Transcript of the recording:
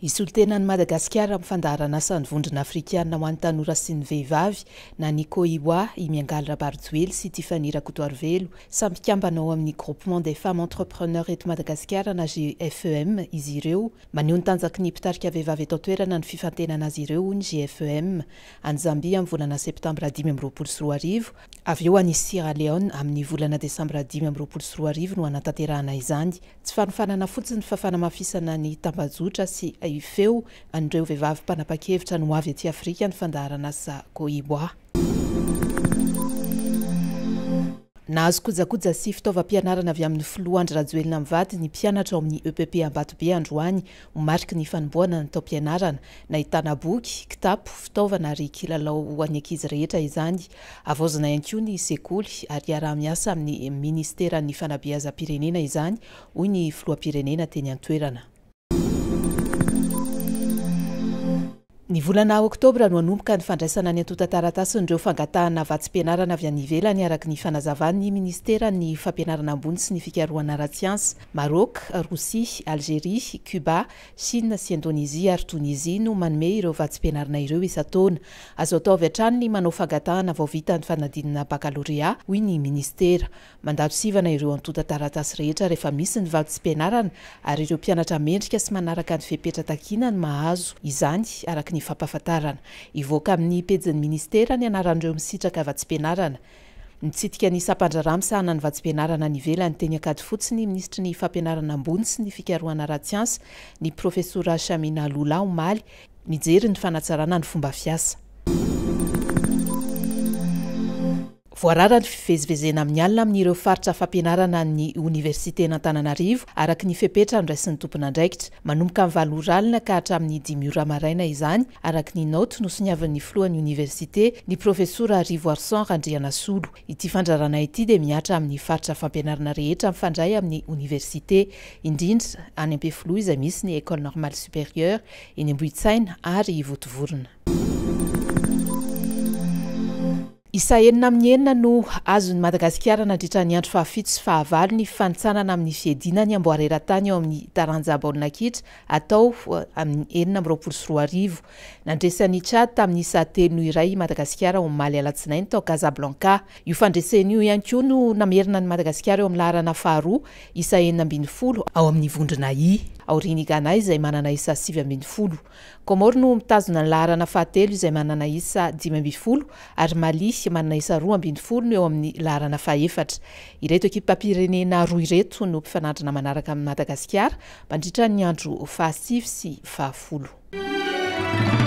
Isoltenan'i Madagasikara amin'ny fandaharana asan'ny vondrona afrikanina ho an'ny tanora sy ny vehivavy na ny Koiwa, i Miangalina Bardjoely sy Tiffany Rakotoarivelo samy kambana ao amin'ny groupement des femmes entrepreneurs eto Madagasikara na GFEM izy ireo. Maneho ny tanjaky ny mpitarika vehivavy eto an-toerana ny fifantenana azy ireo ny GFEM. Any Zambia amin'ny volana septambra 2024, avy eo any Sierra Leone amin'ny volana desambra 2024 no anatanterahana izany. Tsy fanofanana fotsiny fa fanamafisana ny tambazotra sy feo an'ireo vehivavy mpanapa-kevitra no avy aty Afrika ny fandaharana asa Koiwa. Nahazo kojakoja sy fitaovam-pianarana avy amin'ny filoha Andry Rajoelina Mivady ny mpianatra ao amin'ny EPP Ambatobe androany ho mariky ny fanomboana ny taom-pianarana. Nahitana boky, kitapo, fitaovana ary kilalao ho an'ny ankizy rehetra izany. Avaozana ihany koa ny sekoly ary miara-miasa amin'ny ministeran'ny fanabeazam-pirenena izany, hoy ny filoham-pirenena teny an-toerana. Ny volana Oktobra no anomboka ny fandraisana ny antonta-taratasy ireo fangatahana vatsim-pianarana avy any ivelany araka ny fanazavan'ny ministeran'ny fampianarana ambony sy ny fikarohana ara-tsiansy. Maroc, Rosia, Algérie, Cuba, Chine sy Indonezia ary Tunisia no manome ireo vatsim-pianarana ireo isan-taona. Azo atao avy hatrany ny manao fangatahana vao vita ny fanadinana baccalauréat, hoy ny ministera. Mandalo sivana ireo antonta-taratasy rehetra rehefa misy ny vatsim-pianarana ary ireo mpianatra mendrika sy manaraka ny fepetra takiana ny mahazo izany araka ny fampahafantarana. Ivoaka amin'ny pejin'ny ministera ny anaran'ireo misitraka vatsim-pianarana. Nitsidika ny sampandra misahana ny vatsim-pianarana ny ivelany teny ankady fotsiny ministry ny fampianarana ambony sy ny fikarohana ara-tsiansy ny profesora Chamina Loula Omaly mijery ny fanatsarana ny fomba fiasa. Voarara ny fivezivezena amin'ny alina amin'ireo faritra fampianarana ny Université n'Antananarivo araka ny fepetra ndraisin'ny tompon'andraikitra. Manomboka amin'ny 7 ora alina ka hatramin'ny 10 ora maraina izany araka ny note nosoniavan'ny filohan'ny université ny profesora Rivo Arsan Randrianasolo. Ity fandrarana ity dia miatra amin'ny faritra fampianarana rehetra mifandray amin'ny université, indrindra any Ampefiloha izay misy ny École Normale Supérieure, eny Ambohitsaina ary Votovorona. Isa 4 no azon'ny Madagasikara nandritra ny andro fahafito sy fahavalo ny fanitsanana amin'ny fiedinany amboareran-tany ao amin'ny taranja baolina kitra atao amin'ny 2024. Nandresany Tchad tamin'ny isa 3 iray Madagasikara ao Mali alatsinainy tao Casablanca. Io fandresen'io ihany koa no namerina ny Madagasikara eo amin'ny laharana faharoa isa 40 ao amin'ny vondrona I. Aoriany Ghana izay manana isa 7. Komoro no mitazona ny laharana fahatelo izay manana isa 5 ary Mali manana isa 12 no eo amin'ny laharana faha-4. Ireto ekipam-pirenena roa ireto no mpifanandrina manaraka amin'ny Madagasikara mandritra ny andro faha-9 sy faha-10.